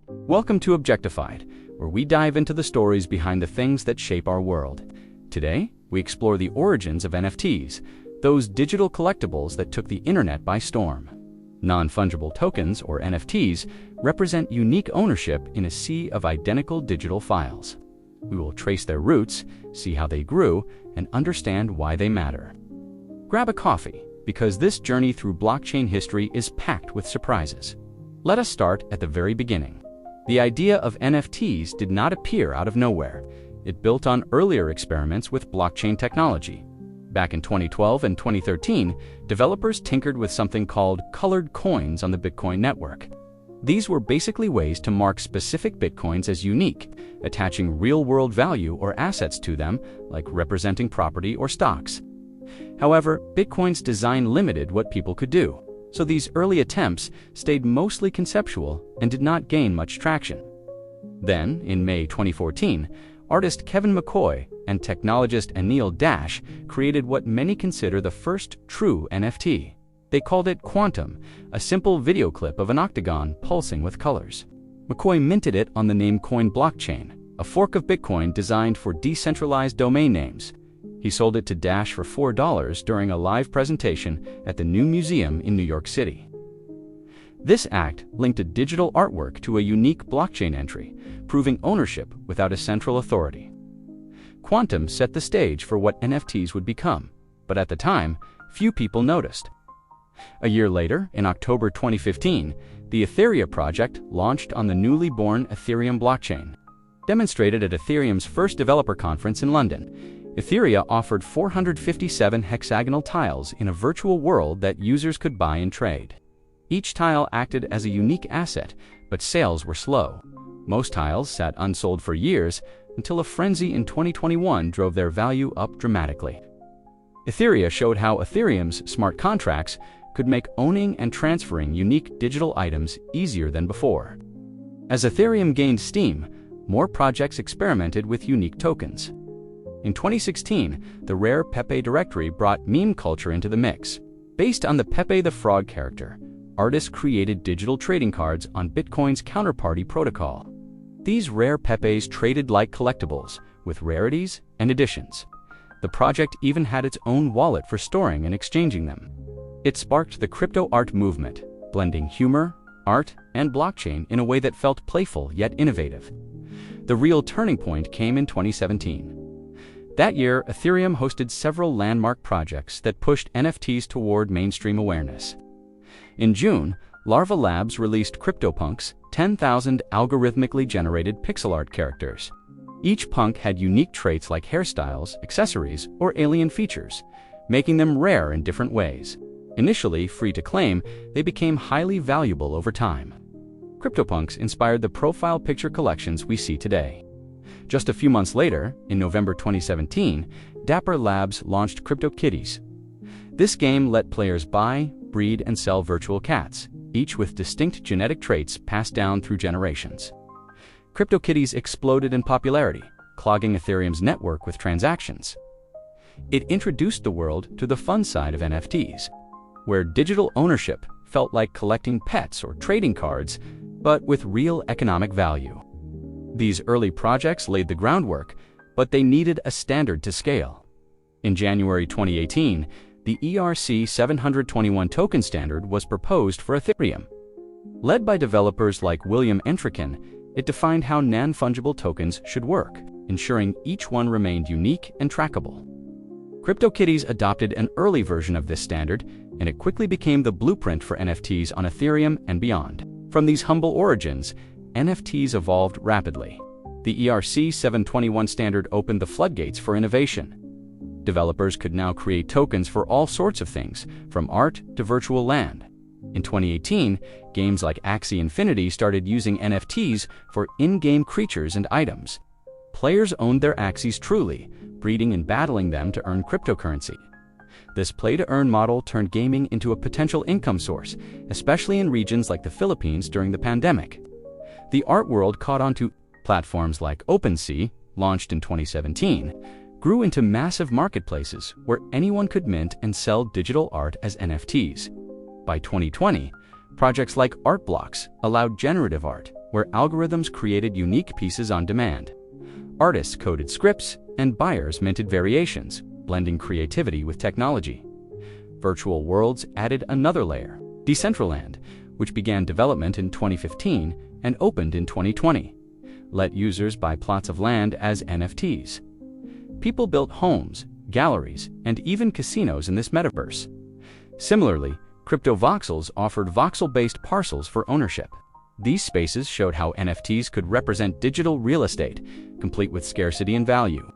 Welcome to Objectified, where we dive into the stories behind the things that shape our world. Today, we explore the origins of NFTs, those digital collectibles that took the internet by storm. Non-fungible tokens, or NFTs, represent unique ownership in a sea of identical digital files. We will trace their roots, see how they grew, and understand why they matter. Grab a coffee, because this journey through blockchain history is packed with surprises. Let us start at the very beginning. The idea of NFTs did not appear out of nowhere. It built on earlier experiments with blockchain technology. Back in 2012 and 2013, developers tinkered with something called colored coins on the Bitcoin network. These were basically ways to mark specific Bitcoins as unique, attaching real-world value or assets to them, like representing property or stocks. However, Bitcoin's design limited what people could do, so these early attempts stayed mostly conceptual and did not gain much traction. Then, in May 2014, artist Kevin McCoy and technologist Anil Dash created what many consider the first true NFT. They called it Quantum, a simple video clip of an octagon pulsing with colors. McCoy minted it on the Namecoin blockchain, a fork of Bitcoin designed for decentralized domain names. He sold it to Dash for $4 during a live presentation at the New Museum in New York City. This act linked a digital artwork to a unique blockchain entry, proving ownership without a central authority. Quantum set the stage for what NFTs would become, but at the time, few people noticed. A year later, in October 2015, the Ethereum project launched on the newly born Ethereum blockchain. Demonstrated at Ethereum's first developer conference in London, Ethereum offered 457 hexagonal tiles in a virtual world that users could buy and trade. Each tile acted as a unique asset, but sales were slow. Most tiles sat unsold for years until a frenzy in 2021 drove their value up dramatically. Ethereum showed how Ethereum's smart contracts could make owning and transferring unique digital items easier than before. As Ethereum gained steam, more projects experimented with unique tokens. In 2016, the rare Pepe directory brought meme culture into the mix. Based on the Pepe the Frog character, artists created digital trading cards on Bitcoin's counterparty protocol. These rare Pepes traded like collectibles, with rarities and editions. The project even had its own wallet for storing and exchanging them. It sparked the crypto art movement, blending humor, art, and blockchain in a way that felt playful yet innovative. The real turning point came in 2017. That year, Ethereum hosted several landmark projects that pushed NFTs toward mainstream awareness. In June, Larva Labs released CryptoPunk's 10,000 algorithmically generated pixel art characters. Each punk had unique traits like hairstyles, accessories, or alien features, making them rare in different ways. Initially free to claim, they became highly valuable over time. CryptoPunks inspired the profile picture collections we see today. Just a few months later, in November 2017, Dapper Labs launched CryptoKitties. This game let players buy, breed, and sell virtual cats, each with distinct genetic traits passed down through generations. CryptoKitties exploded in popularity, clogging Ethereum's network with transactions. It introduced the world to the fun side of NFTs, where digital ownership felt like collecting pets or trading cards, but with real economic value. These early projects laid the groundwork, but they needed a standard to scale. In January 2018, the ERC-721 token standard was proposed for Ethereum. Led by developers like William Entrican, it defined how non-fungible tokens should work, ensuring each one remained unique and trackable. CryptoKitties adopted an early version of this standard, and it quickly became the blueprint for NFTs on Ethereum and beyond. From these humble origins, NFTs evolved rapidly. The ERC-721 standard opened the floodgates for innovation. Developers could now create tokens for all sorts of things, from art to virtual land. In 2018, games like Axie Infinity started using NFTs for in-game creatures and items. Players owned their Axies truly, breeding and battling them to earn cryptocurrency. This play-to-earn model turned gaming into a potential income source, especially in regions like the Philippines during the pandemic. The art world caught on to platforms like OpenSea, launched in 2017, grew into massive marketplaces where anyone could mint and sell digital art as NFTs. By 2020, projects like Art Blocks allowed generative art, where algorithms created unique pieces on demand. Artists coded scripts, and buyers minted variations, blending creativity with technology. Virtual worlds added another layer, Decentraland, which began development in 2015 and opened in 2020. Let users buy plots of land as NFTs. People built homes, galleries, and even casinos in this metaverse. Similarly, crypto voxels offered voxel-based parcels for ownership. These spaces showed how NFTs could represent digital real estate, complete with scarcity and value.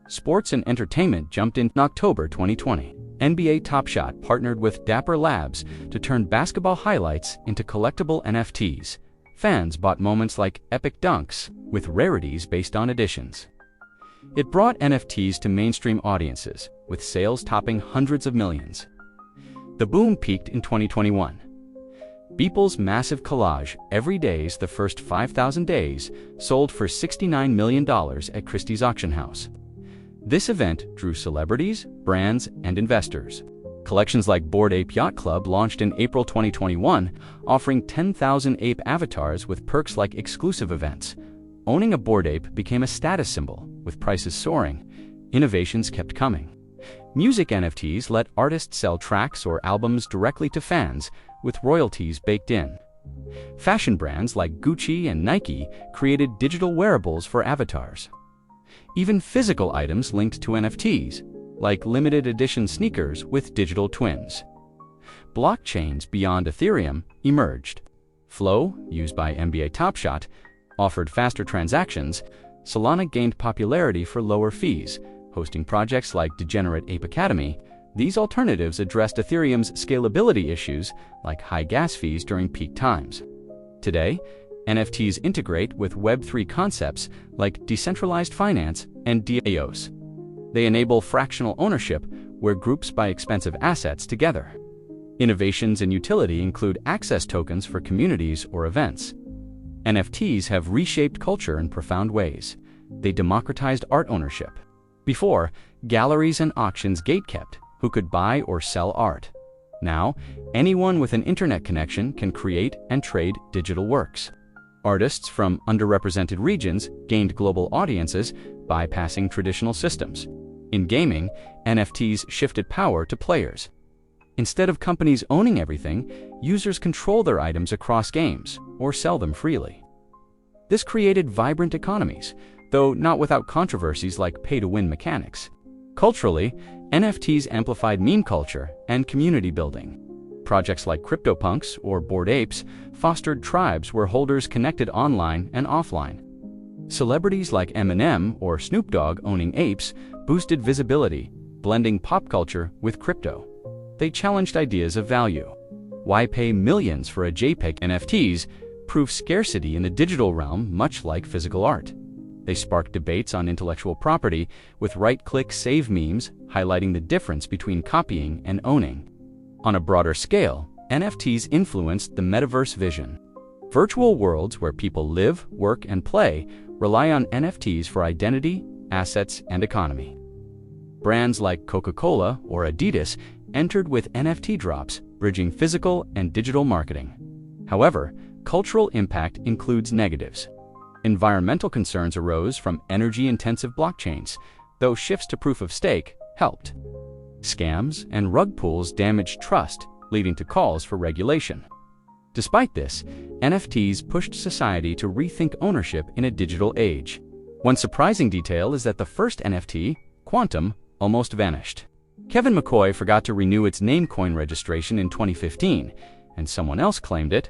Sports and entertainment jumped in October 2020. NBA Top Shot partnered with Dapper Labs to turn basketball highlights into collectible NFTs. Fans bought moments like epic dunks, with rarities based on editions. It brought NFTs to mainstream audiences, with sales topping hundreds of millions. The boom peaked in 2021. Beeple's massive collage, Every Day's The First 5,000 Days, sold for $69 million at Christie's auction house. This event drew celebrities, brands, and investors. Collections like Bored Ape Yacht Club launched in April 2021, offering 10,000 ape avatars with perks like exclusive events. Owning a Bored Ape became a status symbol, with prices soaring. Innovations kept coming. Music NFTs let artists sell tracks or albums directly to fans, with royalties baked in. Fashion brands like Gucci and Nike created digital wearables for avatars. Even physical items linked to NFTs, like limited edition sneakers with digital twins. Blockchains beyond Ethereum emerged. Flow, used by NBA Top Shot, offered faster transactions. Solana gained popularity for lower fees, hosting projects like Degenerate Ape Academy. These alternatives addressed Ethereum's scalability issues, like high gas fees during peak times. Today, NFTs integrate with Web3 concepts like decentralized finance and DAOs. They enable fractional ownership, where groups buy expensive assets together. Innovations in utility include access tokens for communities or events. NFTs have reshaped culture in profound ways. They democratized art ownership. Before, galleries and auctions gatekept who could buy or sell art. Now, anyone with an internet connection can create and trade digital works. Artists from underrepresented regions gained global audiences, bypassing traditional systems. In gaming, NFTs shifted power to players. Instead of companies owning everything, users control their items across games or sell them freely. This created vibrant economies, though not without controversies like pay-to-win mechanics. Culturally, NFTs amplified meme culture and community building. Projects like CryptoPunks or Bored Apes fostered tribes where holders connected online and offline. Celebrities like Eminem or Snoop Dogg owning apes boosted visibility, blending pop culture with crypto. They challenged ideas of value. Why pay millions for a JPEG? NFTs prove scarcity in the digital realm, much like physical art. They sparked debates on intellectual property, with right-click save memes highlighting the difference between copying and owning. On a broader scale, NFTs influenced the metaverse vision. Virtual worlds where people live, work, and play rely on NFTs for identity, assets, and economy. Brands like Coca-Cola or Adidas entered with NFT drops, bridging physical and digital marketing. However, cultural impact includes negatives. Environmental concerns arose from energy-intensive blockchains, though shifts to proof of stake helped. Scams and rug pulls damaged trust, leading to calls for regulation. Despite this, NFTs pushed society to rethink ownership in a digital age. One surprising detail is that the first NFT, Quantum, almost vanished. Kevin McCoy forgot to renew its Namecoin registration in 2015, and someone else claimed it.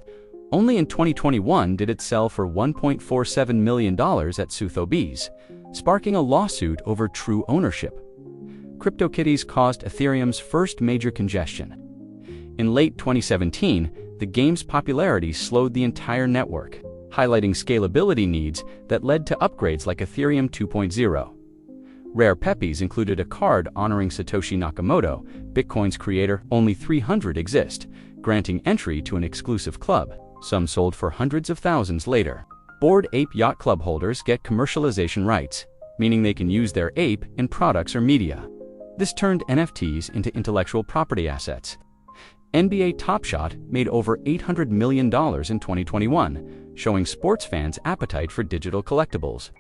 Only in 2021 did it sell for $1.47 million at Sotheby's, sparking a lawsuit over true ownership. CryptoKitties caused Ethereum's first major congestion. In late 2017, the game's popularity slowed the entire network, highlighting scalability needs that led to upgrades like Ethereum 2.0. Rare Peppies included a card honoring Satoshi Nakamoto, Bitcoin's creator. Only 300 exist, granting entry to an exclusive club. Some sold for hundreds of thousands later. Bored Ape Yacht Club holders get commercialization rights, meaning they can use their ape in products or media. This turned NFTs into intellectual property assets. NBA Top Shot made over $800 million in 2021, showing sports fans' appetite for digital collectibles.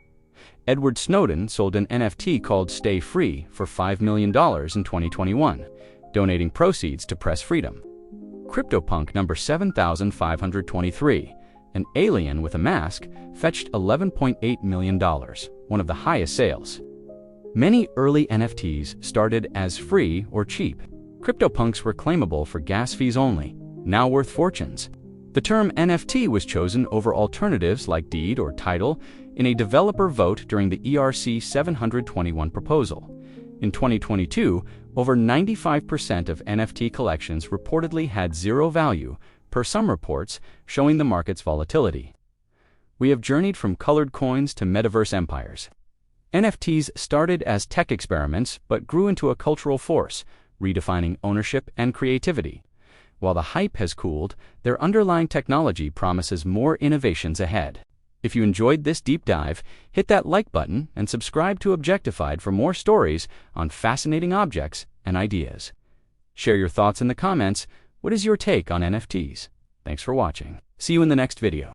Edward Snowden sold an NFT called Stay Free for $5 million in 2021, donating proceeds to press freedom. CryptoPunk number 7523, an alien with a mask, fetched $11.8 million, one of the highest sales. Many early NFTs started as free or cheap. CryptoPunks were claimable for gas fees only, now worth fortunes. The term NFT was chosen over alternatives like deed or title in a developer vote during the ERC 721 proposal. In 2022, over 95% of NFT collections reportedly had zero value, per some reports, showing the market's volatility. We have journeyed from colored coins to metaverse empires. NFTs started as tech experiments but grew into a cultural force, redefining ownership and creativity. While the hype has cooled, their underlying technology promises more innovations ahead. If you enjoyed this deep dive, hit that like button and subscribe to Objectified for more stories on fascinating objects and ideas. Share your thoughts in the comments. What is your take on NFTs? Thanks for watching. See you in the next video.